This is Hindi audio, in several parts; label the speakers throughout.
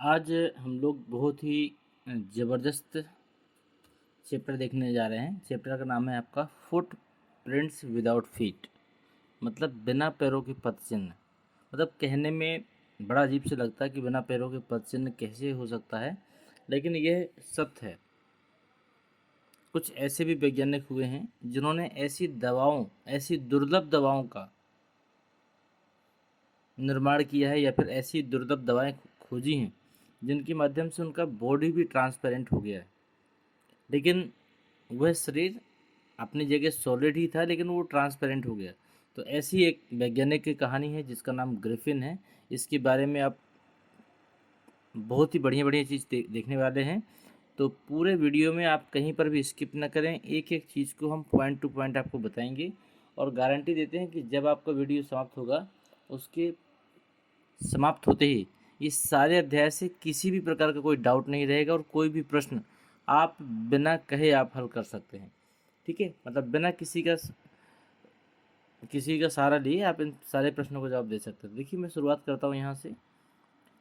Speaker 1: आज हम लोग बहुत ही ज़बरदस्त चैप्टर देखने जा रहे हैं। चैप्टर का नाम है आपका फुट प्रिंट्स विदाउट फीट, मतलब बिना पैरों के पदचिन्ह। मतलब कहने में बड़ा अजीब से लगता है कि बिना पैरों के पदचिन्ह कैसे हो सकता है, लेकिन यह सत्य है। कुछ ऐसे भी वैज्ञानिक हुए हैं जिन्होंने ऐसी दुर्लभ दवाओं का निर्माण किया है या फिर ऐसी दुर्लभ दवाएं खोजी हैं जिनके माध्यम से उनका बॉडी भी ट्रांसपेरेंट हो गया है, लेकिन वह शरीर अपनी जगह सॉलिड ही था लेकिन वो ट्रांसपेरेंट हो गया। तो ऐसी एक वैज्ञानिक की कहानी है जिसका नाम ग्रिफिन है। इसके बारे में आप बहुत ही बढ़िया बढ़िया चीज़ देखने वाले हैं। तो पूरे वीडियो में आप कहीं पर भी स्किप ना करें, एक एक चीज़ को हम पॉइंट टू पॉइंट आपको बताएंगे और गारंटी देते हैं कि जब आपका वीडियो समाप्त होगा, उसके समाप्त होते ही इस सारे अध्याय से किसी भी प्रकार का कोई डाउट नहीं रहेगा और कोई भी प्रश्न आप बिना कहे आप हल कर सकते हैं। ठीक है, मतलब बिना किसी का सहारा लिए आप इन सारे प्रश्नों को जवाब दे सकते हैं। देखिए, मैं शुरुआत करता हूँ यहाँ से।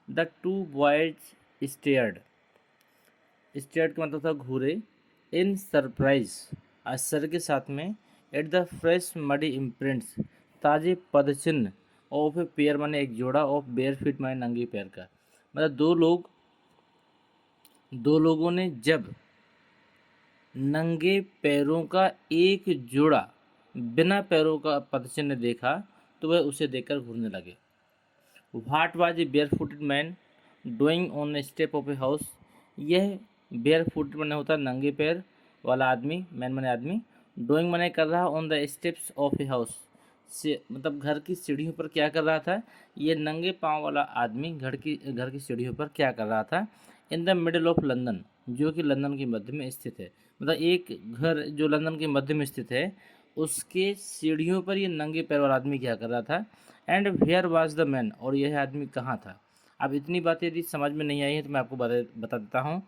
Speaker 1: The two boys stared. Stared का मतलब था घूरे। इन सरप्राइज, आश्चर्य के साथ में। At the fresh muddy imprints, ताजे पदचिन्ह। ऑफ ए पेयर माने एक जोड़ा, ऑफ बेयर फीट माने नंगे पैर का। मतलब दो लोगों ने जब नंगे पैरों का एक जोड़ा बिना पैरों का पदचिन्ह देखा तो वह उसे देखकर घूरने लगे। What was a bare footed man doing on a step of a house. यह बेयर फुटेड मैंने होता है नंगे पैर वाला आदमी, मैन मैंने आदमी, डूइंग मैंने कर रहा on the steps of a house से, मतलब घर की सीढ़ियों पर क्या कर रहा था। ये नंगे पाँव वाला आदमी घर की सीढ़ियों पर क्या कर रहा था। In the middle of London, जो कि लंदन के मध्य में स्थित है। मतलब एक घर जो लंदन के मध्य में स्थित है, उसके सीढ़ियों पर ये नंगे पैर वाला आदमी क्या कर रहा था। And where was the man, और यह आदमी कहाँ था। अब इतनी बातें यदि समझ में नहीं आई है तो मैं आपको बता देता हूँ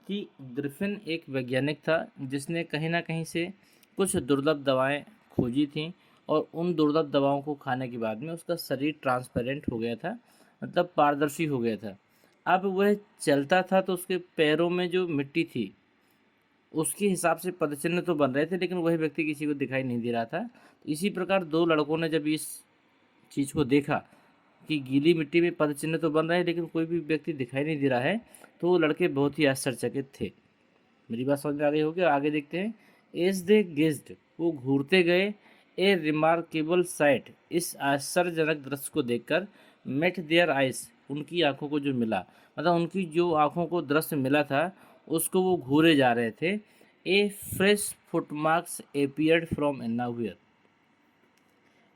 Speaker 1: कि ग्रिफिन एक वैज्ञानिक था जिसने कहीं ना कहीं से कुछ दुर्लभ दवाएं खोजी थीं और उन दुर्लभ दवाओं को खाने के बाद में उसका शरीर ट्रांसपेरेंट हो गया था, मतलब पारदर्शी हो गया था। अब वह चलता था तो उसके पैरों में जो मिट्टी थी उसके हिसाब से पदचिन्ह तो बन रहे थे, लेकिन वह व्यक्ति किसी को दिखाई नहीं दे रहा था। इसी प्रकार दो लड़कों ने जब इस चीज़ को देखा कि गीली मिट्टी में पदचिन्ह तो बन रहे हैं लेकिन कोई भी व्यक्ति दिखाई नहीं दे रहा है, तो वो लड़के बहुत ही आश्चर्यचकित थे। मेरी बात समझ में आ गई होगी। आगे देखते हैं। एज दे गेज्ड, वो घूरते गए। ए रिमार्केबल साइट, इस आश्चर्यजनक दृश्य को देखकर। मेट देयर आइस, उनकी आंखों को जो मिला, मतलब उनकी जो आंखों को दृश्य मिला था उसको वो घूरे जा रहे थे। A fresh footmarks appeared from nowhere.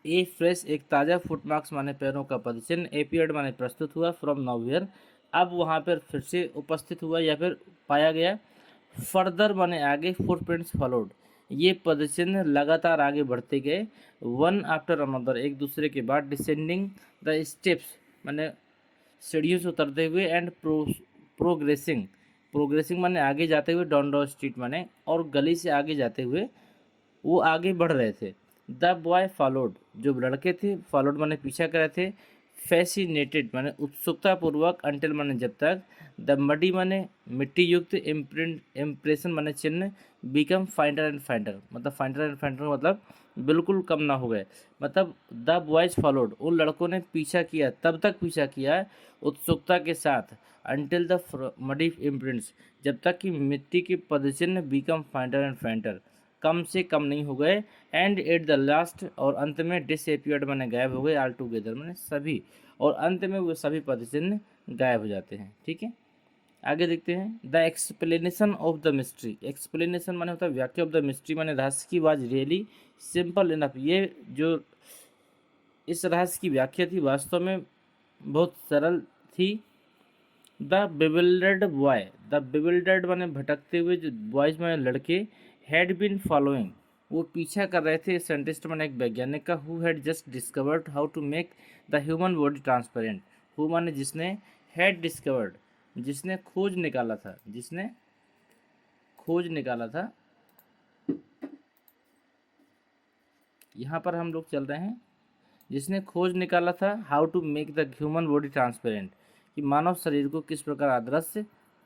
Speaker 1: A fresh, एक ताज़ा, फुटमार्क्स माने पैरों का पदचिन्ह, एपियर्ड माने प्रस्तुत हुआ, फ्रॉम नोवेयर, अब वहाँ पर फिर से उपस्थित हुआ या फिर पाया गया। फर्दर माने आगे, फुटप्रिंट्स फॉलोड, ये पदचिन्ह लगातार आगे बढ़ते गए। वन आफ्टर अनदर, एक दूसरे के बाद। डिसेंडिंग द स्टेप्स माने सीढ़ियों से उतरते हुए। एंड प्रोग्रेसिंग, प्रोग्रेसिंग माने आगे जाते हुए। डाउन स्ट्रीट माने, और गली से आगे जाते हुए वो आगे बढ़ रहे थे। द बॉय फॉलोड, जो लड़के थे, फॉलोड माने पीछा कर रहे थे। फैसिनेटेड माने उत्सुकता पूर्वक। अंटिल माने जब तक। द मडी माने मिट्टी युक्त। इम्प्रिंट, इम्प्रेशन माने चिन्ह। बिकम फाइंडर एंड फाइंडर, मतलब फाइंडर एंड फाइंडर मतलब बिल्कुल कम ना हो गए। मतलब द बॉयज फॉलोड, उन लड़कों ने पीछा किया, तब तक पीछा किया उत्सुकता के साथ। अंटिल द मडी इम्प्रिंट्स, जब तक कि मिट्टी के पदचिन्ह बिकम फाइंडर एंड फाइंडर कम से कम नहीं हो गए। एंड एट द लास्ट, और अंत में। डिसएपियर्ड माने गायब हो गए। ऑल टुगेदर माने सभी, और अंत में वो सभी पदचिन्ह गायब हो जाते हैं। ठीक है, आगे देखते हैं। The explanation of the mystery. Explanation माने होता है व्याख्या, ऑफ द मिस्ट्री माने रहस्य की। वाज रियली सिंपल इनफ, ये जो इस रहस्य की व्याख्या थी वास्तव में बहुत सरल थी। The bewildered boy, the bewildered माने भटकते हुए, जो बॉयज माने लड़के। हैड बीन फॉलोइंग, वो पीछा कर रहे थे। साइंटिस्ट माने एक वैज्ञानिक का। Who had just discovered how to make the human body transparent. Who माने जिसने, हैड डिस्कवर्ड जिसने खोज निकाला था, जिसने खोज निकाला था। यहाँ पर हम लोग चल रहे हैं। जिसने खोज निकाला था how to make the human body transparent, कि मानव शरीर को किस प्रकार अदृश्य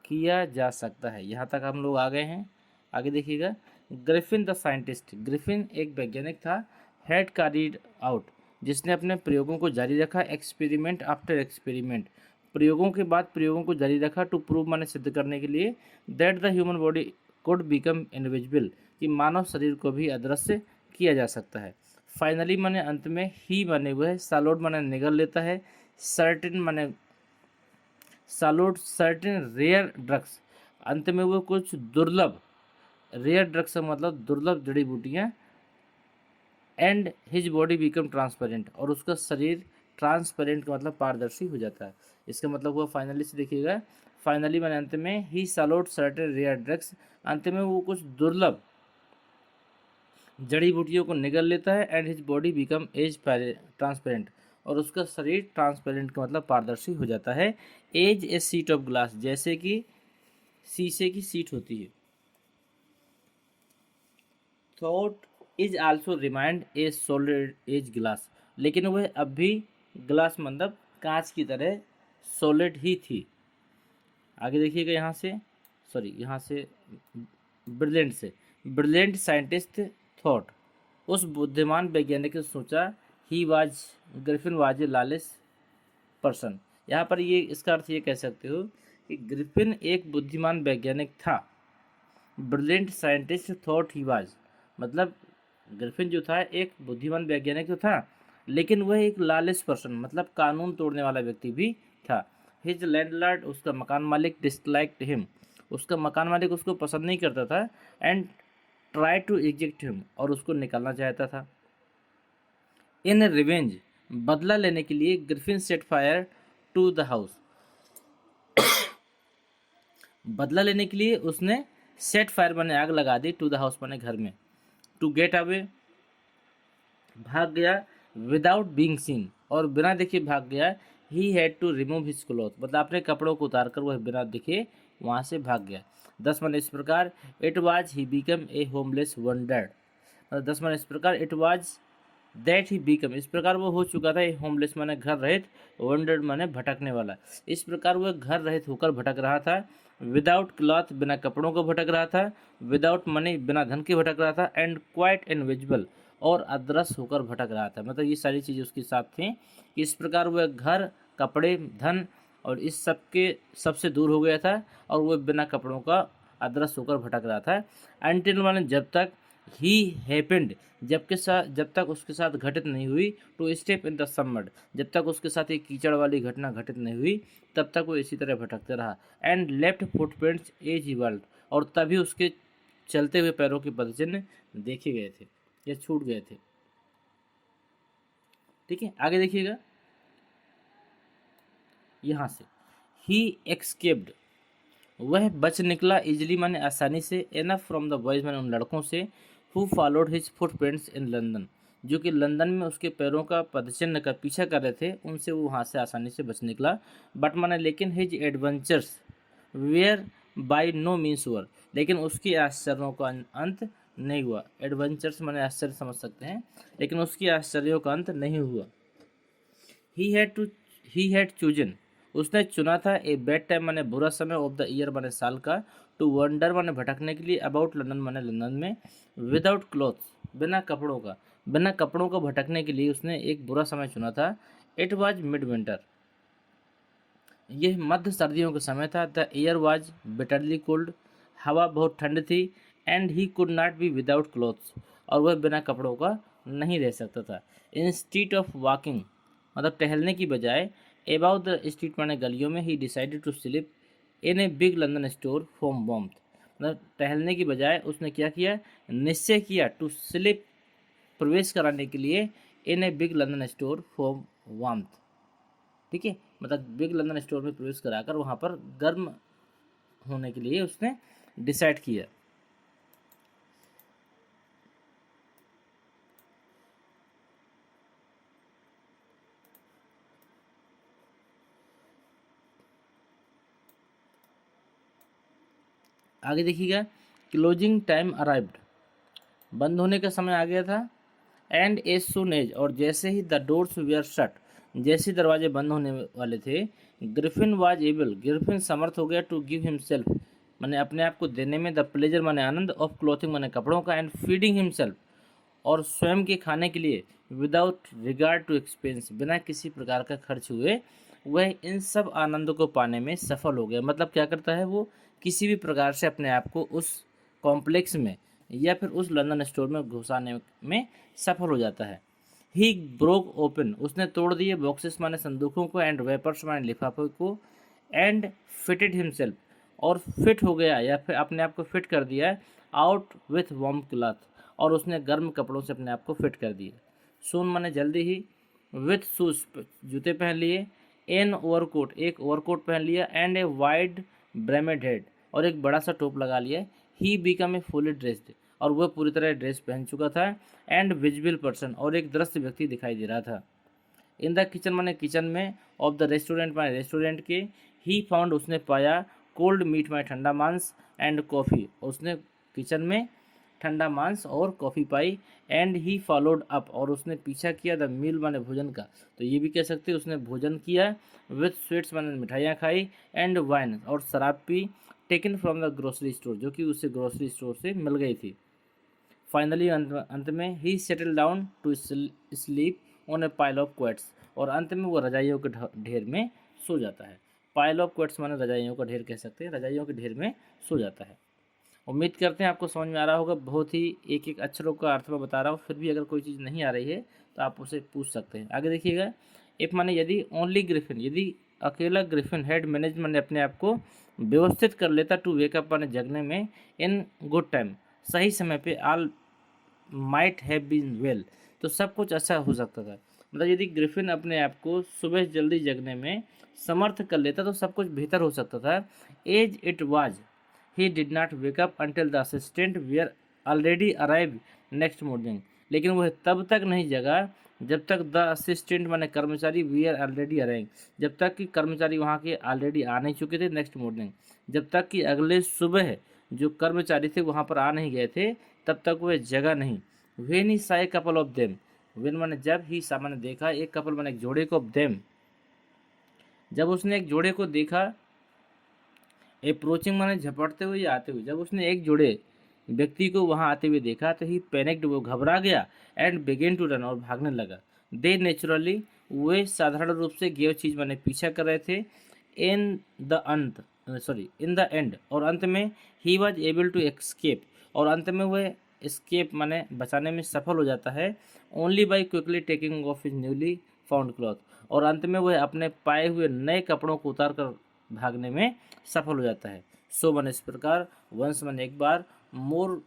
Speaker 1: किया जा सकता है। यहाँ तक हम लोग आ गए हैं। आगे देखिएगा, ग्रिफिन द साइंटिस्ट, ग्रिफिन एक वैज्ञानिक था, हैड कैरिड आउट, जिसने अपने प्रयोगों को जारी रखा, एक्सपेरिमेंट आफ्टर एक्सपेरिमेंट, प्रयोगों के बाद प्रयोगों को जारी रखा, टू प्रूव माने सिद्ध करने के लिए, that the human body could become invisible, कि मानव शरीर को भी अदृश्य किया जा सकता है। फाइनली माने अंत में, ही माने हुए है, सालोड माने निगल लेता है, सर्टेन माने सालोड, सर्टेन रेयर ड्रग्स, अंत में वो कुछ दुर्लभ, रेयर ड्रग्स का मतलब दुर्लभ जड़ी बूटियाँ, and his body become transparent, और उसका शरीर ट्रांसपेरेंट का मतलब पारदर्शी हो जाता है। इसका मतलब हुआ फाइनली से देखिएगा, फाइनली मैंने अंत में, ही सालोड सर्टेन रेयर ड्रग्स, अंत में वो कुछ दुर्लभ जड़ी बूटियों को निगल लेता है, and his body become as transparent, और उसका शरीर ट्रांसपेरेंट का मतलब पारदर्शी हो जाता है, as a sheet of glass, जैसे कि शीशे की सीट होती है। Thought is also remind a solid as glass, लेकिन वह अब भी ग्लास मतलब कांच की तरह सॉलिड ही थी। आगे देखिएगा, यहाँ से ब्रिलियंट से, ब्रिलियंट साइंटिस्ट थॉट, उस बुद्धिमान वैज्ञानिक ने सोचा, he was, Griffin was a lawless person. यहाँ पर ये इसका अर्थ ये कह सकते हो कि ग्रिफिन एक बुद्धिमान वैज्ञानिक था, brilliant scientist thought he was, मतलब ग्रिफिन जो था एक बुद्धिमान वैज्ञानिक तो था, लेकिन वह एक लॉलेस पर्सन मतलब कानून तोड़ने वाला व्यक्ति भी था। हिज लैंडलॉर्ड, उसका मकान मालिक, डिसलाइक्ड हिम, उसका मकान मालिक उसको पसंद नहीं करता था, and try to exit him, और उसको निकालना चाहता था। इन रिवेंज, बदला लेने के लिए, Griffin set fire to the house, बदला लेने के लिए उसने सेट फायर माने आग लगा दी, टू द हाउस माने घर में, टू गेट अवे भाग गया, विदाउट बीइंग सीन, और बिना देखे भाग गया, he had to remove his cloth, मतलब अपने कपड़ों को उतार कर वह बिना देखे वहाँ से भाग गया। 10 माने इस प्रकार, it was he become a homeless wandered, 10 माने इस प्रकार, it was that he become, इस प्रकार वो हो चुका था, ए होमलेस माने घर रहित, वंडर्ड माने भटकने वाला, इस प्रकार वह घर रहित होकर भटक रहा था, विदाउट क्लॉथ बिना कपड़ों को भटक रहा था, विदाउट मनी बिना धन के भटक रहा था, एंड क्वाइट इनविजिबल, और अदृश्य होकर भटक रहा था। मतलब ये सारी चीज़ें उसके साथ थी। इस प्रकार वह घर, कपड़े, धन और इस सब के सबसे दूर हो गया था, और वह बिना कपड़ों का अदृश्य होकर भटक रहा था। अनटिल माने जब तक, ही हैपेंड, जब तक उसके साथ घटित नहीं हुई, टू स्टेप इन द सबमर्ड, जब तक उसके साथ एक कीचड़ वाली घटना घटित नहीं हुई तब तक वो इसी तरह भटकते रहा। And left footprints as he world, और तभी उसके चलते हुए पैरों के पदचिन्ह देखे गए थे या छूट गए थे। ठीक है, आगे देखिएगा, यहाँ से, ही एक्सकेप्ड, वह बच निकला, इजली माने आसानी से, एनफ फ्रॉम द बॉयज माने उन लड़कों से, who followed his footprints in London, जो कि लंदन में उसके पैरों का पदचिन्ह का पीछा कर रहे थे, उनसे वो वहाँ से आसानी से बच निकला। बट माने लेकिन his adventures were by no means over, लेकिन उसके आश्चर्यों का अंत नहीं हुआ। एडवेंचर्स माने आश्चर्य समझ सकते हैं, लेकिन उसके आश्चर्यों का अंत नहीं हुआ। ही हैड चूजन, उसने चुना था, ए बैड टाइम माने बुरा समय, ऑफ द ईयर माने साल का, टू वंडर माने भटकने के लिए, अबाउट लंदन माने लंदन में, विदाउट क्लॉथ्स बिना कपड़ों का भटकने के लिए उसने एक बुरा समय चुना था। इट वाज मिड विंटर, यह मध्य सर्दियों का समय था। The air was bitterly cold, हवा बहुत ठंड थी। And he could not be without clothes, और वह बिना कपड़ों का नहीं रह सकता था। इंस्टीड ऑफ वॉकिंग मतलब टहलने की बजाय, अबाउट द स्ट्रीट माने गलियों में, he decided to sleep in a big London store from warmth, मतलब टहलने की बजाय उसने क्या किया, निश्चय किया, टू स्लीप प्रवेश कराने के लिए, in a big London store from warmth. ठीक है, मतलब बिग लंदन स्टोर में प्रवेश कराकर वहाँ पर गर्म होने के लिए उसने डिसाइड किया। आगे देखिएगा, क्लोजिंग टाइम अराइव्ड, बंद होने का समय आ गया था। एंड एज सून एज, और जैसे ही द डोर्स वेयर शट, जैसे दरवाजे बंद होने वाले थे, ग्रिफिन समर्थ हो गया टू गिव हिमसेल्फ माने अपने आप को देने में, द प्लेजर माने आनंद, ऑफ क्लोथिंग माने कपड़ों का, एंड फीडिंग हिमसेल्फ और स्वयं के खाने के लिए, विदाउट रिगार्ड टू एक्सपेंस बिना किसी प्रकार का खर्च हुए, वह इन सब आनंद को पाने में सफल हो गया। मतलब क्या करता है वो, किसी भी प्रकार से अपने आप को उस कॉम्प्लेक्स में या फिर उस लंदन स्टोर में घुसाने में सफल हो जाता है। ही ब्रोक ओपन, उसने तोड़ दिए बॉक्सेस माने संदूकों को, एंड वेपर्स माने लिफाफे को, एंड फिटेड हिमसेल्फ और फिट हो गया या फिर अपने आप को फिट कर दिया, आउट विथ वार्म क्लॉथ और उसने गर्म कपड़ों से अपने आप को फिट कर दिया। सून माने जल्दी ही, विथ शूज जूते पहन लिए, एन ओवरकोट एक ओवरकोट पहन लिया, एंड ए वाइड ब्रेमेड हेड और एक बड़ा सा टोप लगा लिया। ही बिकम ए फुली ड्रेस्ड और वह पूरी तरह ड्रेस पहन चुका था, एंड विजिबल पर्सन और एक दृश्य व्यक्ति दिखाई दे रहा था। इन द किचन माने किचन में, ऑफ द रेस्टोरेंट माने रेस्टोरेंट के, ही फाउंड उसने पाया, कोल्ड मीट माने ठंडा मांस, एंड कॉफ़ी उसने किचन में ठंडा मांस और coffee pi, and he followed up और उसने पीछा किया, द मील माने भोजन का, तो ये भी कह सकते हैं उसने भोजन किया, विथ स्वीट्स माने मिठाइयाँ खाई, एंड वाइन और शराब P, taken from the grocery store जो कि उसे ग्रोसरी स्टोर से मिल गई थी। फाइनली अंत में ही settle down to sleep on a pile of quilts और अंत में वो रजाइयों के ढेर में सो जाता है। पाइल ऑफ क्वेट्स माने रजाइयों का ढेर कह सकते हैं, रजाइयों के ढेर में सो जाता है। उम्मीद करते हैं आपको समझ में आ रहा होगा। बहुत ही एक एक अक्षरों का अर्थ मैं बता रहा हूँ, फिर भी अगर कोई चीज़ नहीं आ रही है तो आप उसे पूछ सकते हैं। आगे देखिएगा, इफ माने यदि, ओनली ग्रिफिन यदि अकेला ग्रिफिन हैड मैनेज माने अपने आप को व्यवस्थित कर लेता, टू वेकअप माने जगने में, इन गुड टाइम सही समय पे, आल माइट हैव बीन वेल तो सब कुछ अच्छा हो सकता था। मतलब यदि ग्रिफिन अपने आप को सुबह जल्दी जगने में समर्थ कर लेता तो सब कुछ बेहतर हो सकता था। As it was he did not wake up until the assistant were already arrive next morning, लेकिन वह तब तक नहीं जगा जब तक द असिस्टेंट माने कर्मचारी वेयर ऑलरेडी अराइव, जब तक कि कर्मचारी वहाँ के ऑलरेडी आ नहीं चुके थे नेक्स्ट मॉर्निंग, जब तक कि अगले सुबह जो कर्मचारी थे वहाँ पर आ नहीं गए थे तब तक वह जगह नहीं। वेन ही सा a couple of them, when माने जब, ही सा माने देखा, एक कपल माने एक जोड़े को, ऑफ देम जब उसने एक जोड़े को देखा, अप्रोचिंग माने झपटते हुए या आते हुए, जब उसने एक जोड़े व्यक्ति को वहां आते हुए देखा तो ही पैनिक्ड वो घबरा गया, एंड बिगेन टू रन और भागने लगा। दे नेचुरली वे साधारण रूप से गेव चीज माने पीछा कर रहे थे। इन द अंत इन द एंड और अंत में, he was able to escape और अंत में वह एस्केप माने बचाने में सफल हो जाता है। Only by quickly taking of his newly found cloth और अंत में वह अपने पाए हुए नए कपड़ों को उतार कर भागने में सफल हो जाता है। सो मन इस प्रकार, वंस मन एक बार, मोर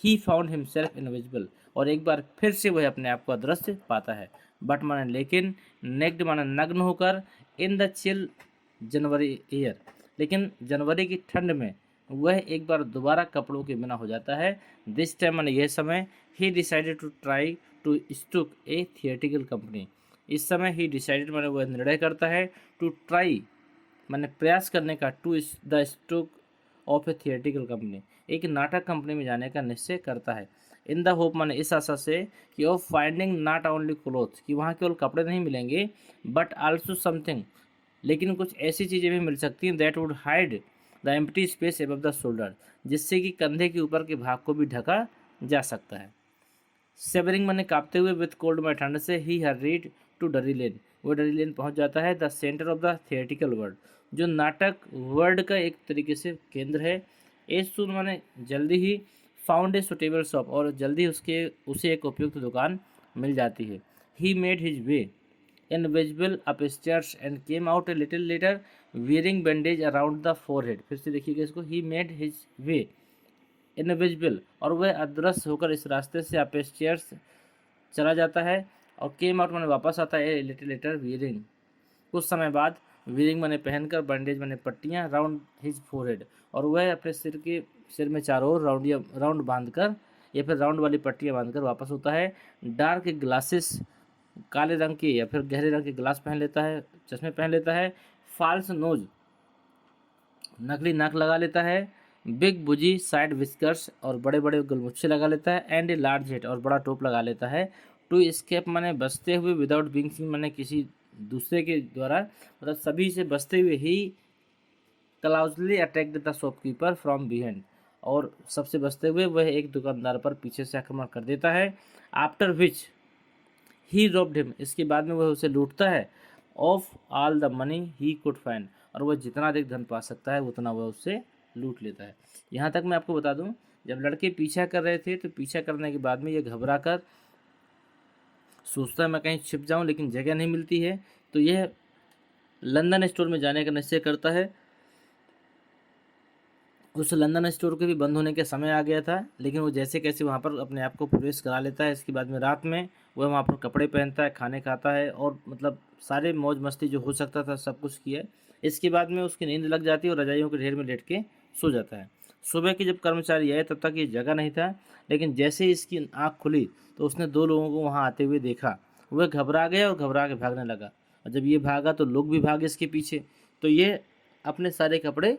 Speaker 1: ही फाउंड हिमसेल्फ इनविजिबल और एक बार फिर से वह अपने आप को अदृश्य पाता है। बट माने लेकिन, नेक्ड माने नग्न होकर, in the chill January year लेकिन जनवरी की ठंड में वह एक बार दोबारा कपड़ों के बिना हो जाता है। दिस टाइम माने यह समय, ही डिसाइडेड टू ट्राई टू स्टूक ए थिएटिकल कंपनी, इस समय ही डिसाइडेड माने वह निर्णय करता है, टू ट्राई माने प्रयास करने का, टू द स्टूक ऑफ ए थिएटिकल कंपनी एक नाटक कंपनी में जाने का निश्चय करता है। इन द होप माने इस आशा से कि of finding not only cloth कि वहाँ केवल कपड़े नहीं मिलेंगे, बट आल्सो समथिंग लेकिन कुछ ऐसी चीज़ें भी मिल सकती हैं, that would hide the empty space above the shoulder जिससे कि कंधे के ऊपर के भाग को भी ढका जा सकता है। सेवरिंग माने कांपते हुए, विथ कोल्ड में ठंड से, ही हरीड टू डरी लेन वो डरी लेन पहुँच जाता है। The centre of the theatrical world जो नाटक वर्ड का एक तरीके से केंद्र है। एज सून माने जल्दी ही, फाउंड ए सुटेबल शॉप और जल्दी उसे एक उपयुक्त दुकान मिल जाती है। He made his way invisible upstairs and came out a little letter wearing bandage around the forehead. फिर से देखिएगा इसको, he made his way invisible और वह अदृश्य होकर इस रास्ते से अपस्टेयर्स चला जाता है और केम आउट माने वापस आता है, लिटिल लेटर वियरिंग कुछ समय बाद, वियरिंग माने पहनकर, बैंडेज माने पट्टियाँ, राउंड हिज फोरहेड और वह अपने सिर में चारों ओर राउंड बांधकर या फिर राउंड वाली पट्टियाँ बांधकर वापस होता है। डार्क ग्लासेस काले रंग के या फिर गहरे रंग के ग्लास पहन लेता है, चश्मे पहन लेता है। फाल्स नोज नकली नाक लगा लेता है। बिग बुजी साइड विस्कर्स और बड़े बड़े गलमुच्छे लगा लेता है। एंड ए लार्ज हेड और बड़ा टोप लगा लेता है। टू स्केप माने बचते हुए, विदाउट बीइंग सीन माने किसी दूसरे के द्वारा मतलब सभी से बचते हुए ही closely attacked the shopkeeper from behind, और सबसे बचते हुए वह एक दुकानदार पर पीछे से आक्रमण कर देता है। After which he robed him, इसके बाद में वह उसे लूटता है। Of all the money he could find, और वह जितना अधिक धन पा सकता है उतना वह उससे लूट लेता है। यहाँ तक मैं आपको बता दूं, जब लड़के पीछा कर रहे थे तो पीछा करने के बाद में ये घबरा कर सोचता है मैं कहीं छिप जाऊं, लेकिन जगह नहीं मिलती है, तो यह लंदन स्टोर में जाने का निश्चय करता है। उस लंदन स्टोर के भी बंद होने का समय आ गया था, लेकिन वो जैसे कैसे वहाँ पर अपने आप को प्रवेश करा लेता है। इसके बाद में रात में वह वहाँ पर कपड़े पहनता है, खाने खाता है, और मतलब सारे मौज मस्ती जो हो सकता था सब कुछ किया। इसके बाद में उसकी नींद लग जाती है और रजाइयों के ढेर में लेट के सो जाता है। सुबह के जब कर्मचारी आए तब तक ये जगह नहीं था, लेकिन जैसे ही इसकी आँख खुली तो उसने 2 लोगों को वहाँ आते हुए देखा। वह घबरा गया और घबरा के भागने लगा, और जब ये भागा तो लोग भी भागे इसके पीछे। तो ये अपने सारे कपड़े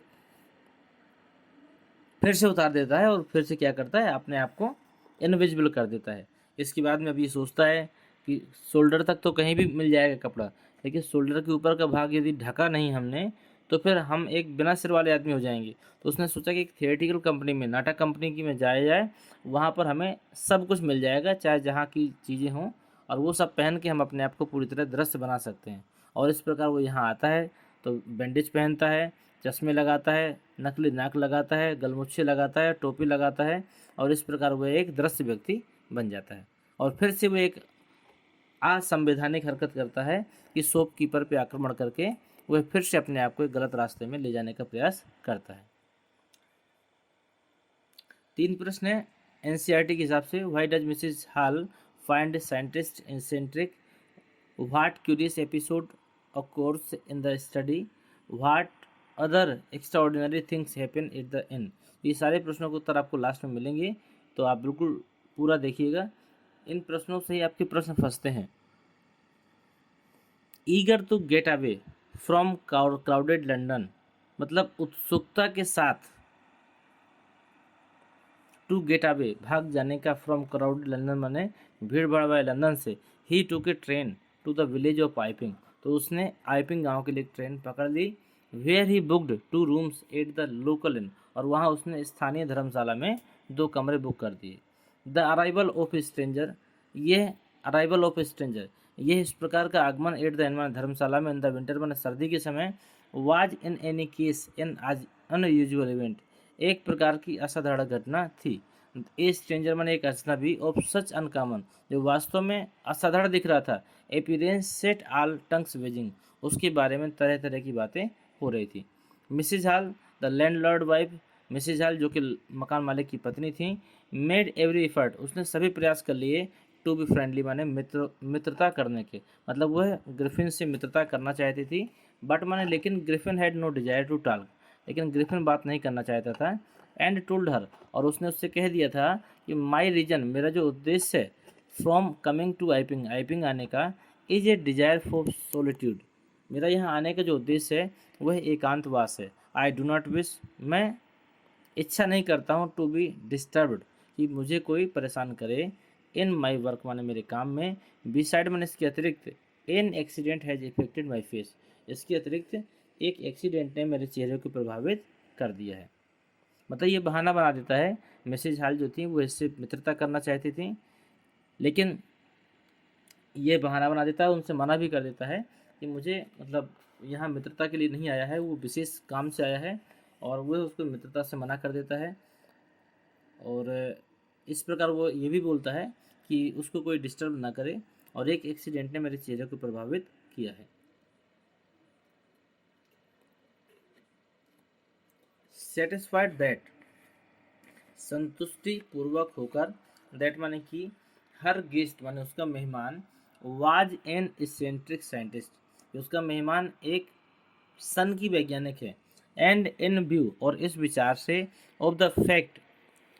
Speaker 1: फिर से उतार देता है और फिर से क्या करता है, अपने आप को इनविजिबल कर देता है। इसके बाद में अब ये सोचता है कि शोल्डर तक तो कहीं भी मिल जाएगा कपड़ा, लेकिन शोल्डर के ऊपर का भाग यदि ढका नहीं हमने तो फिर हम एक बिना सिर वाले आदमी हो जाएंगे। तो उसने सोचा कि एक थिएटिकल कंपनी में, नाटक कंपनी की में जाया जाए, वहाँ पर हमें सब कुछ मिल जाएगा चाहे जहाँ की चीज़ें हों, और वो सब पहन के हम अपने आप को पूरी तरह दृश्य बना सकते हैं। और इस प्रकार वो यहाँ आता है तो बैंडेज पहनता है, चश्मे लगाता है, नकली नाक लगाता है, गलमुच्छे लगाता है, टोपी लगाता है, और इस प्रकार वह एक दृश्य व्यक्ति बन जाता है। और फिर से वह एक असंवैधानिक हरकत करता है कि शॉपकीपर पे आक्रमण करके वह फिर से अपने आप को एक गलत रास्ते में ले जाने का प्रयास करता है। 3 प्रश्न है एनसीईआरटी के हिसाब से। Why does Mrs Hall find scientist eccentric? What curious episode occurs in the study? What other extraordinary things happen at the end? ये सारे प्रश्नों के उत्तर आपको लास्ट में मिलेंगे, तो आप बिल्कुल पूरा देखिएगा। इन प्रश्नों से ही आपके प्रश्न फंसते हैं। Eager to get away from crowded London, मतलब उत्सुकता के साथ, टू गेट अवे भाग जाने का, फ्रॉम क्राउड लंदन माने भीड़ भाड़ वाले लंदन से। He took a train to the village of Iping, तो उसने आइपिंग गांव के लिए ट्रेन पकड़ ली। Where he booked 2 rooms at the local inn, और वहाँ उसने स्थानीय धर्मशाला में 2 कमरे बुक कर दिए। द अराइवल ऑफ स्ट्रेंजर, ये अराइवल ऑफ स्ट्रेंजर, ये इस प्रकार का आगमन एट द इन धर्मशाला में इन द विंटर माने सर्दी के समय, was in any case in आज अनयूजुअल इवेंट, एक प्रकार की असाधारण घटना थी। ए स्ट्रेंजर माने एक अजनबी, ऑफ सच अनकॉमन, जो वास्तव में असाधारण दिख रहा था। एपीरेंस सेट आल टंग्स वेजिंग, उसके बारे में तरह तरह की बातें हो रही थी। Mrs hall the landlord wife, Mrs hall जो कि मकान मालिक की पत्नी थी, मेड एवरी एफर्ट, उसने सभी प्रयास कर लिए, टू बी फ्रेंडली माने मित्रता करने के, मतलब वह ग्रिफिन से मित्रता करना चाहती थी। बट माने लेकिन Griffin had no desire to talk, लेकिन ग्रिफिन बात नहीं करना चाहता था। एंड टोल्ड हर, और उसने उससे कह दिया था कि माई रीजन, मेरा जो उद्देश्य है, फ्रॉम कमिंग टू आइपिंग, आइपिंग आने का, is a desire for solitude, मेरा यहाँ आने का जो उद्देश्य है वह एकांतवास है। आई डू नॉट विश, मैं इच्छा नहीं करता हूँ, टू बी डिस्टर्ब्ड, कि मुझे कोई परेशान करे, इन माई वर्क माने मेरे काम में, बिसाइड मैंने इसके अतिरिक्त, an accident has affected my face, इसके अतिरिक्त एक एक्सीडेंट ने मेरे चेहरे को प्रभावित कर दिया है। मतलब ये बहाना बना देता है। मिसेज हॉल जो थी वो इससे मित्रता करना चाहती थी, लेकिन ये बहाना बना देता है, उनसे मना भी कर देता है कि मुझे मतलब यहाँ मित्रता के लिए नहीं आया है, वो विशेष काम से आया है, और वह उसको मित्रता से मना कर देता है। और इस प्रकार वो ये भी बोलता है कि उसको कोई डिस्टर्ब ना करे, और एक एक्सीडेंट ने मेरे चेहरे को प्रभावित किया है। सेटिस्फाइड दैट, संतुष्टि पूर्वक होकर, दैट माने कि हर गेस्ट माने उसका मेहमान, वाज एन इसेंट्रिक साइंटिस्ट, उसका मेहमान एक सन की वैज्ञानिक है। एंड इन व्यू, और इस विचार से, ऑफ द फैक्ट,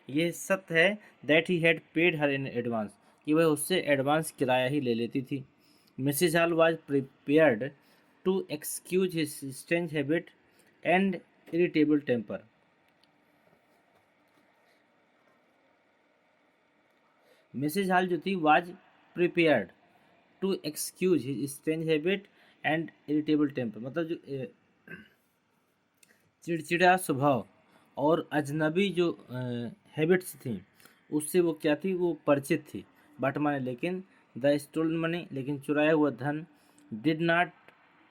Speaker 1: ये सत्य है, that he had paid her in advance, कि वह उससे एडवांस किराया ही ले लेती थी। Mrs Hall was prepared to excuse his strange habit and irritable temper, Mrs Hall जो थी was prepared to excuse his strange habit and irritable temper, मतलब जो चिड़चिड़ा स्वभाव और अजनबी जो हैबिट्स थी उससे वो क्या थी, वो परिचित थी। बट माने लेकिन द स्टोलन मनी, लेकिन चुराया हुआ धन डिड नॉट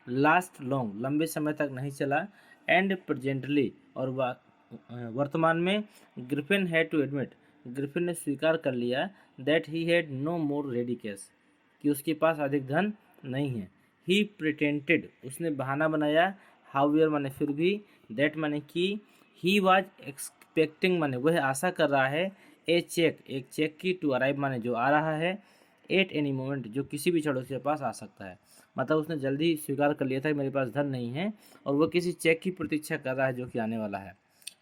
Speaker 1: लास्ट लॉन्ग, लंबे समय तक नहीं चला। एंड प्रेजेंटली, और वर्तमान में Griffin had to admit, Griffin ने स्वीकार कर लिया that he had no more ready cash, कि उसके पास अधिक धन नहीं है। ही प्रिटेंटेड, उसने बहाना बनाया, हाउएवर माने फिर भी, दैट माने कि, ही वाज एक्सपेक्टिंग माने वह आशा कर रहा है, ए चेक, एक चेक की, टू अराइव माने जो आ रहा है, एट एनी मोमेंट, जो किसी भी क्षण उसके पास आ सकता है। मतलब उसने जल्दी स्वीकार कर लिया था कि मेरे पास धन नहीं है और वो किसी चेक की प्रतीक्षा कर रहा है जो कि आने वाला है।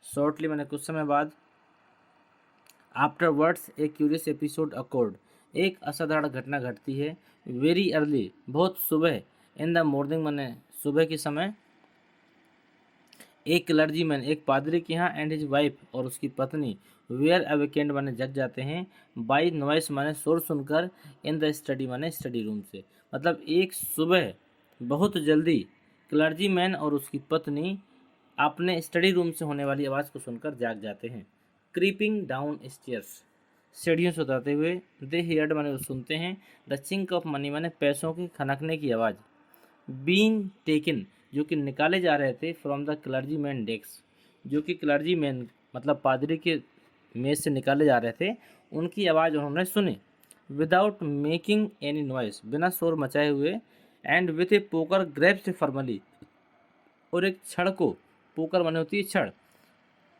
Speaker 1: शॉर्टली मैंने कुछ समय बाद, आफ्टर वर्ड्स ए क्यूरियस एपिसोड अकोर्ड, एक असाधारण घटना घटती है। वेरी अर्ली, बहुत सुबह, इन द मॉर्निंग माने सुबह के समय, एक क्लर्जीमैन, एक पादरी के यहाँ, एंड हिज वाइफ, और उसकी पत्नी, वेयर अवेकेंड माने जग जाते हैं, बाई नॉइस माने शोर सुनकर, इन द स्टडी माने स्टडी रूम से। मतलब एक सुबह बहुत जल्दी क्लर्जीमैन और उसकी पत्नी अपने स्टडी रूम से होने वाली आवाज़ को सुनकर जाग जाते हैं। क्रीपिंग डाउन स्टेयर्स, सीढ़ियों से उतरते हुए, दे हियर्ड माने वो सुनते हैं, द चिंक ऑफ मनी माने पैसों के खनकने की आवाज़, बीइंग टेकन, जो कि निकाले जा रहे थे, from the clergy man desk, जो कि क्लर्जी मैन मतलब पादरी के मेज से निकाले जा रहे थे, उनकी आवाज़ उन्होंने सुनी। विदाउट मेकिंग एनी नॉइस, बिना शोर मचाए हुए, and with A poker grabs formally, और एक छड़ को, पोकर माने होती है छड़,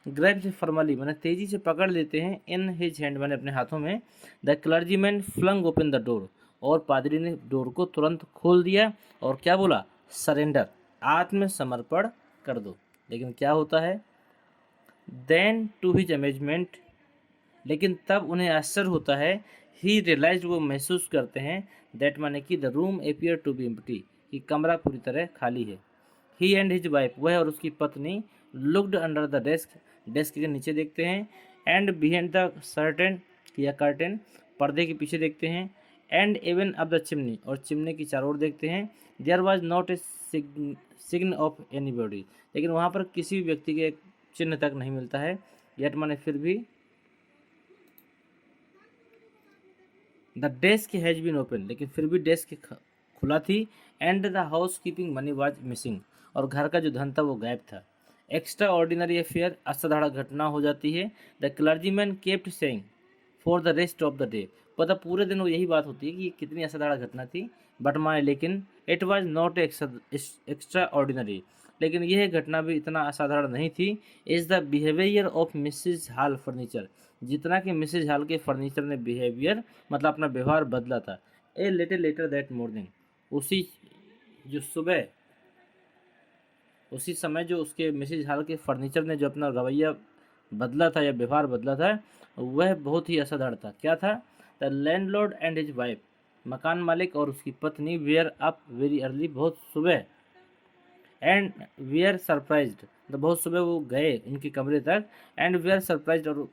Speaker 1: ग्रैब्स फॉर्मली माने तेजी से पकड़ लेते हैं, इन हिज हैंड माने अपने हाथों में। The clergyman flung open the door, और पादरी ने डोर को तुरंत खोल दिया और क्या बोला, सरेंडर, आत्मसमर्पण कर दो। लेकिन क्या होता है, देन टू हिज अमेजमेंट, लेकिन तब उन्हें आश्चर्य होता है, ही रियलाइज, वो महसूस करते हैं, दैट माने कि the room appear to be empty, कि कमरा पूरी तरह खाली है। ही एंड हिज वाइफ, वह और उसकी पत्नी, looked under the desk, desk के नीचे देखते हैं, एंड बिहाइंड द सर्टेन या कर्टेन, पर्दे के पीछे देखते हैं, and even up the chimney, और चिमनी की चारों ओर देखते हैं। There was not a sign of anybody, लेकिन वहाँ पर किसी भी व्यक्ति के चिन्ह तक नहीं मिलता है। येट माने फिर भी, the desk has been open, लेकिन फिर भी डेस्क खुला थी, and the housekeeping money was missing, और घर का जो धन था वो गायब था। एक्स्ट्रा ऑर्डिनरी अफेयर, असाधारण घटना हो जाती है। The clergyman kept saying for the rest of the day, पता पूरे दिन वो यही बात होती है कि कितनी असाधारण घटना थी, बट माने लेकिन it was not extra ordinary, लेकिन यह घटना भी इतना असाधारण नहीं थी। Is the behaviour of Mrs hall furniture, जितना कि मिसिज हॉल के फर्नीचर ने बिहेवियर मतलब अपना व्यवहार बदला था। A little letter that morning, उसी जो सुबह, उसी समय जो उसके मिसिज हॉल के फर्नीचर ने जो अपना रवैया बदला था या व्यवहार बदला था, वह बहुत ही असाधारण था। क्या था, the landlord and his wife, मकान मालिक और उसकी पत्नी, वेयर अप वेरी अर्ली, बहुत सुबह, एंड वेयर सरप्राइज्ड, तो बहुत सुबह वो गए उनके कमरे तक, एंड वेयर सरप्राइज्ड, और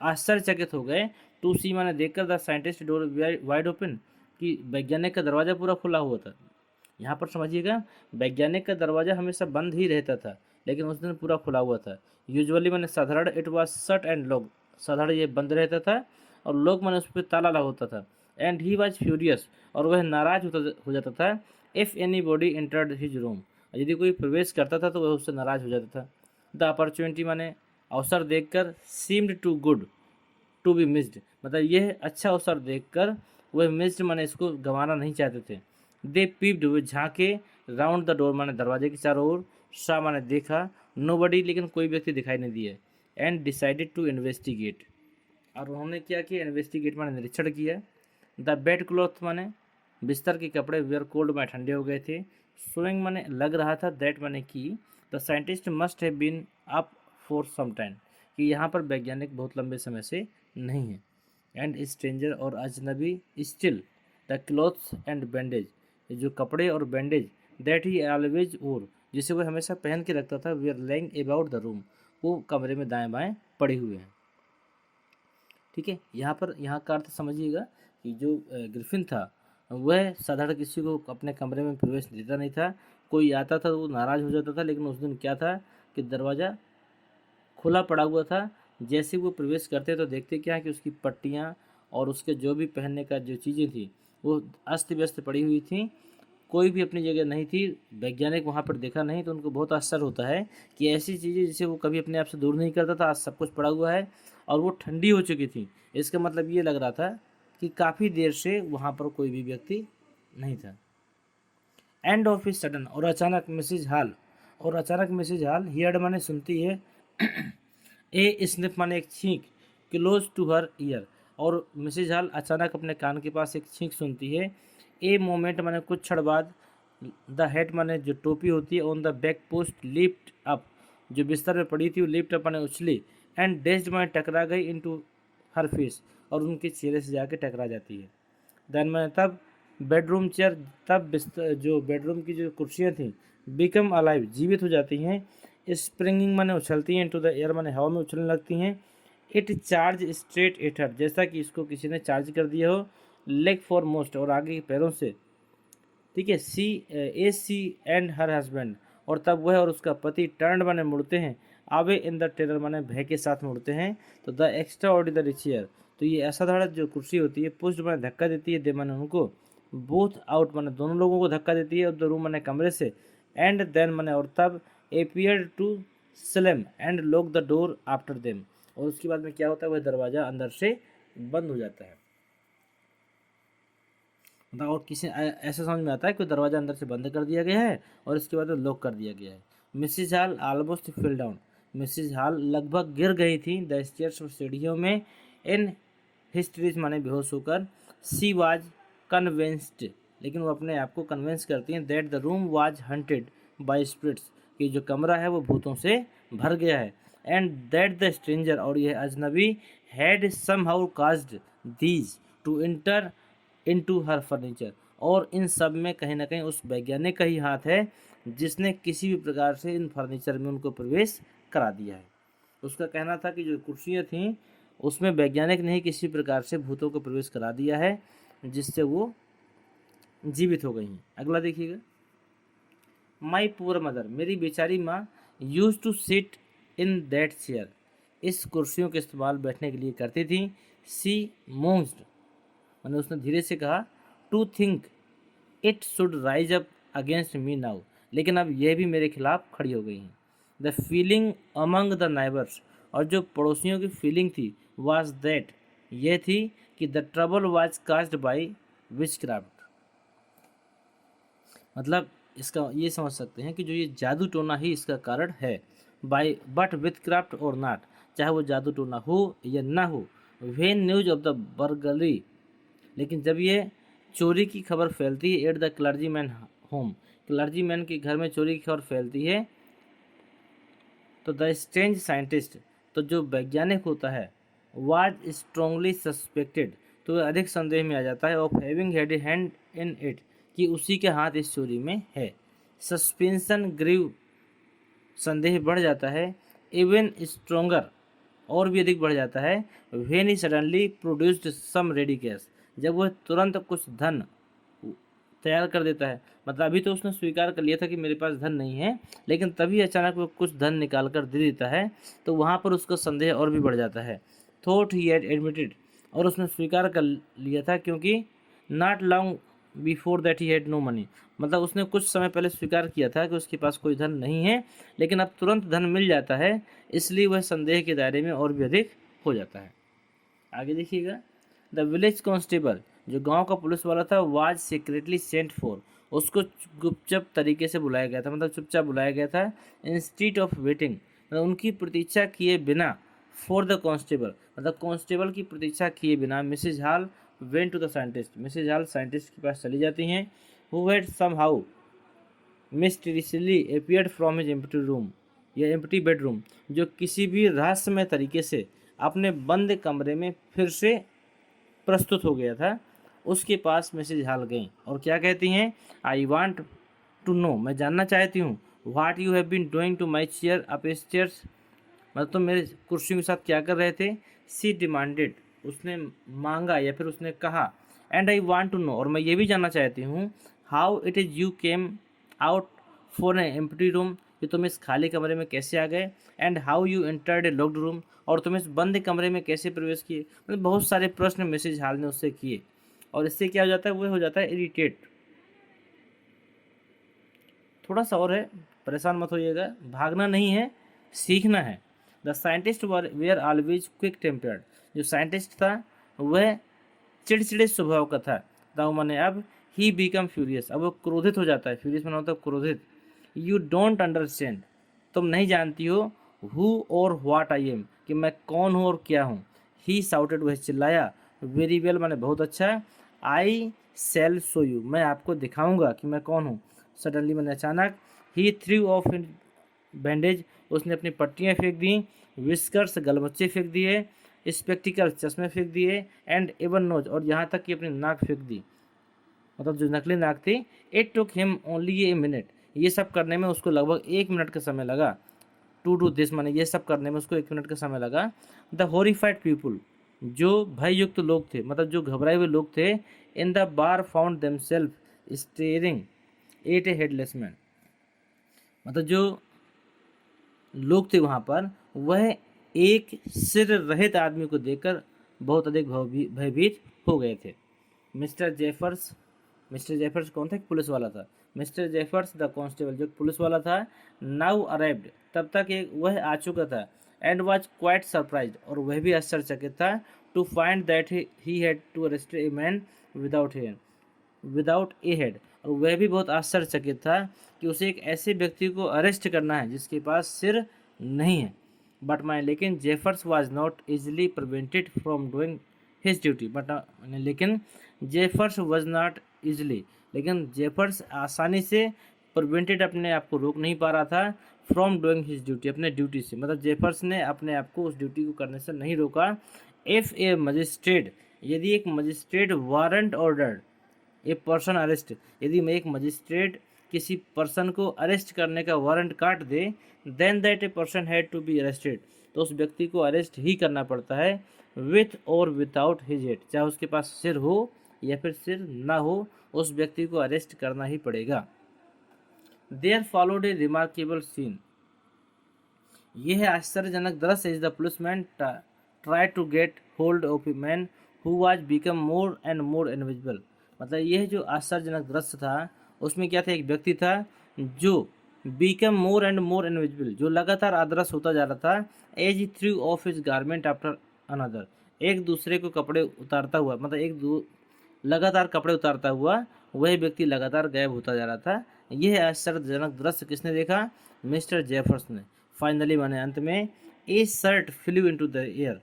Speaker 1: आश्चर्यचकित हो गए, टू सी माने देखकर, the scientist door wide open, कि वैज्ञानिक का दरवाज़ा पूरा खुला हुआ था। यहाँ पर समझिएगा, वैज्ञानिक का दरवाज़ा हमेशा बंद ही रहता था, लेकिन उस दिन पूरा खुला हुआ था। यूजुअली मैंने साधारण, it was shut and lock, साधारण ये बंद रहता था और लोग मैंने उस पर ताला लगा होता था। एंड ही वाज फ्यूरियस, और वह नाराज हो जाता था, if any body entered his room, यदि कोई प्रवेश करता था तो वह उससे नाराज हो जाता था। द अपॉर्चुनिटी माने अवसर देखकर, seemed too good to be missed, मतलब यह अच्छा अवसर देखकर वह मिस्ड माने इसको गंवाना नहीं चाहते थे। दे पीप्ड, वे झांके, राउंड द डोर माने दरवाजे की चारों ओर, सा माने देखा, नोबडी, लेकिन कोई व्यक्ति दिखाई नहीं दिया, एंड डिसाइडेड टू इन्वेस्टिगेट, और उन्होंने क्या किया, इन्वेस्टिगेट माने निरीक्षण किया। द बेड क्लॉथ माने बिस्तर के कपड़े, वेयर कोल्ड माने ठंडे हो गए थे, शोइंग माने लग रहा था, दैट माने कि the scientist must have been up for some time, कि यहाँ पर वैज्ञानिक बहुत लंबे समय से नहीं है। एंड स्ट्रेंजर, और अजनबी, still the clothes and bandage, जो कपड़े और bandage, that he always wore, जिसे वह हमेशा पहन के रखता था, we are laying about the room, वो कमरे में दाएं बाएं पड़े हुए हैं। ठीक है, यहाँ पर यहाँ का अर्थ समझिएगा कि जो ग्रिफिन था वह साधारण किसी को अपने कमरे में प्रवेश देता नहीं था। कोई आता था तो वो नाराज़ हो जाता था, लेकिन उस दिन क्या था कि दरवाज़ा खुला पड़ा हुआ था। जैसे वो प्रवेश करते तो देखते क्या कि उसकी पट्टियाँ और उसके जो भी पहनने का जो चीज़ें थी वो अस्त व्यस्त पड़ी हुई थी, कोई भी अपनी जगह नहीं थी। वैज्ञानिक वहाँ पर देखा नहीं तो उनको बहुत आश्चर्य होता है कि ऐसी चीज़ें जिसे वो कभी अपने आप से दूर नहीं करता था, आज सब कुछ पड़ा हुआ है और वो ठंडी हो चुकी थी। इसका मतलब ये लग रहा था कि काफ़ी देर से वहाँ पर कोई भी व्यक्ति नहीं था। एंड ऑफ हिज सडन, और अचानक मिसेज हॉल हियर्ड माने सुनती है, ए स्निफ माने एक छींक, क्लोज टू हर ईयर, और मिसेज हॉल अचानक अपने कान के पास एक छींक सुनती है। ए मोमेंट माने कुछ क्षण बाद, द हेड माने जो टोपी होती है, on the back post lift up, जो बिस्तर में पड़ी थी वो लिफ्ट अप माने उछली, एंड डेस्ड माने टकरा गई इनटू हर फेस, और उनके चेहरे से जाके टकरा जाती है। देन मैंने तब बेडरूम चेयर, तब बिस्तर जो बेडरूम की जो कुर्सियाँ थी बिकम अलाइव, जीवित हो जाती हैं। स्प्रिंगिंग माने उछलती हैं, इनटू द एयर माने हवा में उछलने लगती हैं। It charge straight at her, जैसा कि इसको किसी ने चार्ज कर दिया हो। लेग फॉर मोस्ट, और आगे के पैरों से, ठीक है। सी एंड हर हस्बैंड, और तब वह और उसका पति टर्न माने मुड़ते हैं, आवे इन द टेरर माने भय के साथ मुड़ते हैं। तो द एक्स्ट्रा ऑर्डिनरी चेयर, तो ये असाधारण जो कुर्सी होती है, पुष्ट माने धक्का देती है, दे माने उनको, बोथ आउट माने दोनों लोगों को धक्का देती है, द रूम माने कमरे से, एंड देन माने और तब, appear to slam and lock the door after them, और उसके बाद में क्या होता है, वह दरवाज़ा अंदर से बंद हो जाता है। मतलब और किसी ऐसा समझ में आता है कि दरवाज़ा अंदर से बंद कर दिया गया है और इसके बाद लॉक कर दिया गया है। Mrs Hall almost fill down, Mrs Hall लगभग गिर गई थी द स्टेयर्स, सीढ़ियों में, इन हिस्ट्रीज माने बेहोश होकर। सी वाज कन्विंस्ड, लेकिन वो अपने आप को कन्विंस करती हैं, that the room was haunted by spirits, कि जो कमरा है वो भूतों से भर गया है। एंड दैट द स्ट्रेंजर, और यह अजनबी, had somehow caused these two inter into her furniture, और इन सब में कहीं ना कहीं उस वैज्ञानिक का ही हाथ है जिसने किसी भी प्रकार से इन फर्नीचर में उनको प्रवेश करा दिया है। उसका कहना था कि जो कुर्सियाँ थीं उसमें वैज्ञानिक ने ही किसी प्रकार से भूतों को प्रवेश करा दिया है, जिससे वो जीवित हो गई हैं। अगला देखिएगा, माई पुअर मदर, मेरी बेचारी माँ, use to sit in that chair, इस कुर्सियों का इस्तेमाल बैठने के लिए करती थी। सी मोन्स्ड, मैंने उसने धीरे से कहा, to think it should rise up against me now, लेकिन अब यह भी मेरे खिलाफ खड़ी हो गई हैं। The feeling among the neighbours, और जो पड़ोसियों की फीलिंग थी, वाज दैट, यह थी कि the trouble was caused by which craft, मतलब इसका ये समझ सकते हैं कि जो ये जादू टोना ही इसका कारण है। बाई बट विथ क्राफ्ट और नॉट, चाहे वो जादू टोना हो या ना हो। When news of the burglary, लेकिन जब ये चोरी की खबर फैलती है, at the clergy man home, clergy man के घर में चोरी की खबर फैलती है, तो द स्ट्रेंज साइंटिस्ट, तो जो वैज्ञानिक होता है, वाज स्ट्रांगली सस्पेक्टेड, तो वह अधिक संदेह में आ जाता है, of having had a hand in it, कि उसी के हाथ इस चोरी में है। सस्पेंशन ग्रीव, संदेह बढ़ जाता है, इवन स्ट्रोंगर, और भी अधिक बढ़ जाता है, when he suddenly produced some ready cash, जब वह तुरंत कुछ धन तैयार कर देता है। मतलब अभी तो उसने स्वीकार कर लिया था कि मेरे पास धन नहीं है, लेकिन तभी अचानक वो कुछ धन निकाल कर दे देता है, तो वहाँ पर उसका संदेह और भी बढ़ जाता है। थॉट ही हैड एडमिटेड, और उसने स्वीकार कर लिया था, क्योंकि not long before that he had no money, मतलब उसने कुछ समय पहले स्वीकार किया था कि उसके पास कोई धन नहीं है, लेकिन अब तुरंत धन मिल जाता है, इसलिए वह संदेह के दायरे में और भी अधिक हो जाता है। आगे देखिएगा, द विलेज कांस्टेबल, जो गांव का पुलिस वाला था, वाज सीक्रेटली सेंट फॉर, उसको गुपचुप तरीके से बुलाया गया था, मतलब चुपचाप बुलाया गया था। इंस्टीड ऑफ वेटिंग, मतलब उनकी प्रतीक्षा किए बिना, फॉर द कांस्टेबल, मतलब कांस्टेबल की प्रतीक्षा किए बिना, Mrs Hall went to the scientist, Mrs Hall scientist के पास चली जाती हैं, who had somehow mysteriously appeared from his empty room, या एम्प्टी बेडरूम, जो किसी भी रहस्यमय तरीके से अपने बंद कमरे में फिर से प्रस्तुत हो गया था। उसके पास मिसेज हॉल गई और क्या कहती हैं, आई वांट टू नो, मैं जानना चाहती हूँ, what you have been doing to my chair upstairs, मतलब तुम मेरे कुर्सियों के साथ क्या कर रहे थे। सी डिमांडेड, उसने मांगा या फिर उसने कहा, and I want to know, और मैं ये भी जानना चाहती हूँ, how it is you came out for a empty room, कि तुम इस खाली कमरे में कैसे आ गए, and how you entered a locked room, और तुम इस बंद कमरे में कैसे प्रवेश किए। मतलब बहुत सारे प्रश्न मिसेज हॉल ने उससे किए, और इससे क्या हो जाता है, वो हो जाता है इरिटेट। थोड़ा सा और है, परेशान मत होइएगा, भागना नहीं है, सीखना है। The scientist were always quick tempered, जो साइंटिस्ट था वह चिड़चिड़े स्वभाव का था। दाऊ माने अब, ही बिकम फ्यूरियस, अब वो क्रोधित हो जाता है, फ्यूरियस माना होता है क्रोधित। यू डोंट अंडरस्टैंड, तुम नहीं जानती हो, हु और व्हाट आई एम, कि मैं कौन हूँ और क्या हूँ। ही साउटेड, वह चिल्लाया। वेरी वेल माने बहुत अच्छा। आई सेल शो यू, मैं आपको दिखाऊंगा कि मैं कौन हूँ। सडनली मैंने अचानक, ही थ्रू ऑफ इन बैंडेज, उसने अपनी पट्टियाँ फेंक दी, विस्कर्स गलबच्चे फेंक दिए, स्पेक्टिकल चश्मे फेंक दिए, एंड एवन नोज, और यहाँ तक कि अपनी नाक फेंक दी, मतलब जो नकली नाक थी। It took him only a minute, ये सब करने में उसको लगभग 1 मिनट का समय लगा। टू डू दिस माने ये सब करने में उसको 1 मिनट का समय लगा। द हॉरिफाइड पीपुल, जो भययुक्त लोग थे, मतलब जो घबराए हुए लोग थे, in the bar found themself staring at a headless man, मतलब जो लोग थे वहाँ पर, वह एक सिर रहित आदमी को देखकर बहुत अधिक भयभीत हो गए थे। मिस्टर जेफर्स, मिस्टर जेफर्स कौन था, एक पुलिस वाला था। मिस्टर जेफर्स द कांस्टेबल, जो पुलिस वाला था, नाउ अराइव्ड, तब तक एक वह आ चुका था, एंड वाज क्वाइट सरप्राइज्ड, और वह भी आश्चर्यचकित था, to find that he had to arrest a man without a head, और वह भी बहुत आश्चर्यचकित था कि उसे एक ऐसे व्यक्ति को अरेस्ट करना है जिसके पास सिर नहीं है। बट माई, लेकिन Jeffers was not easily prevented from doing his duty, but लेकिन जेफर्स वाज नॉट इजिली, लेकिन जेफर्स आसानी से प्रिवेंटेड, अपने आप को रोक नहीं पा रहा था, फ्रॉम डूइंग हिज ड्यूटी, अपने ड्यूटी से, मतलब जेफर्स ने अपने आप को उस ड्यूटी को करने से नहीं रोका। इफ़ ए मजिस्ट्रेट, यदि एक magistrate warrant order a person arrest, यदि मैं एक मजिस्ट्रेट किसी पर्सन को अरेस्ट करने का वारंट काट दे, then that a person had to be arrested, तो उस व्यक्ति को अरेस्ट ही करना पड़ता है, विथ और विदाउट हिज हेड, चाहे उसके पास सिर हो या फिर सिर ना हो, उस व्यक्ति को अरेस्ट करना ही पड़ेगा। There followed a remarkable scene, यह है आश्चर्यजनक दृश्य। Is the policeman try to get hold of a man who was become more and more invisible, मतलब यह जो आश्चर्यजनक दृश्य था, उसमें क्या था, एक व्यक्ति था जो become more and more invisible, जो लगातार अदृश्य होता जा रहा था, as he threw off his garment after another, एक दूसरे को कपड़े उतारता हुआ, मतलब लगातार कपड़े उतारता हुआ वह व्यक्ति लगातार गायब होता जा रहा था। यह आश्चर्यजनक दृश्य किसने देखा, मिस्टर जेफर्स ने। फाइनली माने अंत में, ए shirt flu into the air,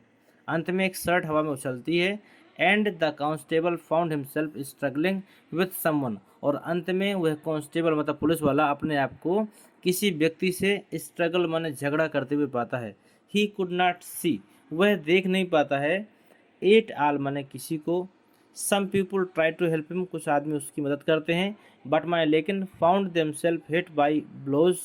Speaker 1: अंत में एक शर्ट हवा में उछलती है, and the constable found himself struggling with someone, और अंत में वह कांस्टेबल मतलब पुलिस वाला अपने आप को किसी व्यक्ति से स्ट्रगल माने झगड़ा करते हुए पाता है। ही कुड नॉट सी, वह देख नहीं पाता है, एट आल माने किसी को, some people try to help him, कुछ आदमी उसकी मदद करते हैं, बट माई लेकिन found themselves hit by blows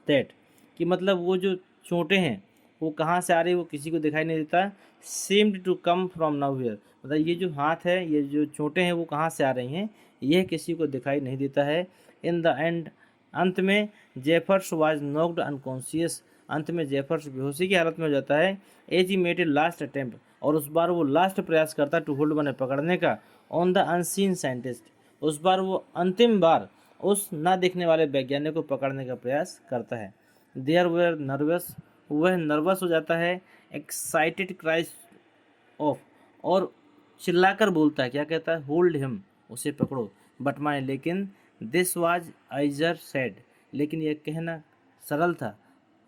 Speaker 1: that, कि मतलब वो जो चोटें हैं वो कहाँ से आ रही है वो किसी को दिखाई नहीं देता। Seemed to come from nowhere, मतलब ये जो हाथ है, ये जो चोटें हैं वो कहाँ से आ रही हैं, यह किसी को दिखाई नहीं देता है। इन द एंड, अंत में, जेफर्स वाज नॉक्ड अनकॉन्शियस, अंत में जेफर्स बेहोशी की हालत में हो जाता है। As he made a last attempt, और उस बार वो लास्ट प्रयास करता है टू होल्ड माने पकड़ने का, ऑन द अनसीन साइंटिस्ट, उस बार वो अंतिम बार उस ना दिखने वाले वैज्ञानिक को पकड़ने का प्रयास करता है। देयर वेर नर्वस, वह नर्वस हो जाता है। एक्साइटेड क्राइस ऑफ, और चिल्लाकर बोलता है, क्या कहता है, होल्ड हिम, उसे पकड़ो। बट माई, लेकिन दिस वाज आइजर सेड, लेकिन यह कहना सरल था,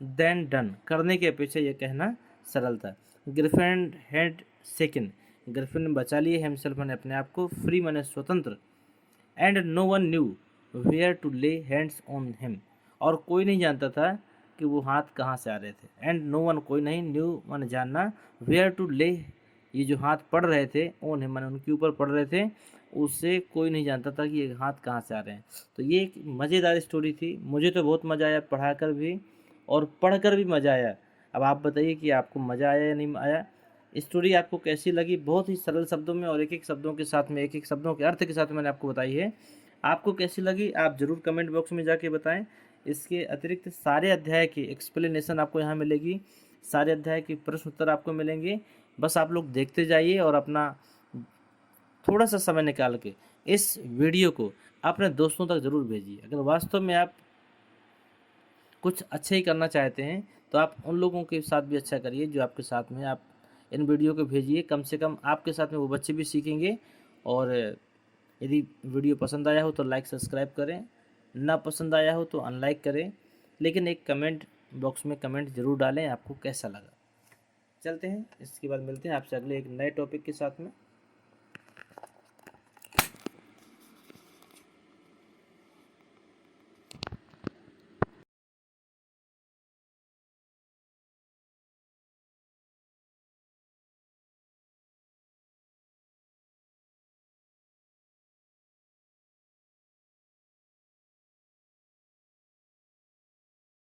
Speaker 1: देन डन, करने के अपेक्षा यह कहना सरल था। ग्रिफिन हैड सेकंड, ग्रिफिन ने बचा लिए हिमसेल्फ माने अपने आप को, फ्री माने स्वतंत्र, and no one knew where to lay hands on him, और कोई नहीं जानता था कि वो हाथ कहाँ से आ रहे थे। एंड नो वन, कोई नहीं, न्यू माने जानना, वेयर टू ले, ये जो हाथ पड़ रहे थे, ऑन हिम माने उनके ऊपर पड़ रहे थे, उससे कोई नहीं जानता था कि ये हाथ कहाँ से आ रहे हैं। तो ये एक मज़ेदार स्टोरी थी, मुझे तो बहुत मज़ा आया पढ़ाकर भी और पढ़कर भी मज़ा आया। अब आप बताइए कि आपको मज़ा आया या नहीं आया। स्टोरी आपको कैसी लगी, बहुत ही सरल शब्दों में और एक एक शब्दों के साथ में, एक एक शब्दों के अर्थ के साथ मैंने आपको बताई है। आपको कैसी लगी आप ज़रूर कमेंट बॉक्स में जाके बताएं। इसके अतिरिक्त सारे अध्याय की एक्सप्लेनेशन आपको यहाँ मिलेगी, सारे अध्याय के प्रश्न उत्तर आपको मिलेंगे। बस आप लोग देखते जाइए और अपना थोड़ा सा समय निकाल के इस वीडियो को अपने दोस्तों तक ज़रूर भेजिए। अगर वास्तव में आप कुछ अच्छा ही करना चाहते हैं तो आप उन लोगों के साथ भी अच्छा करिए जो आपके साथ में हैं। आप इन वीडियो को भेजिए, कम से कम आपके साथ में वो बच्चे भी सीखेंगे। और यदि वीडियो पसंद आया हो तो लाइक सब्सक्राइब करें, ना पसंद आया हो तो अनलाइक करें, लेकिन एक कमेंट बॉक्स में कमेंट ज़रूर डालें आपको कैसा लगा। चलते हैं, इसके बाद मिलते हैं आपसे अगले एक नए टॉपिक के साथ में।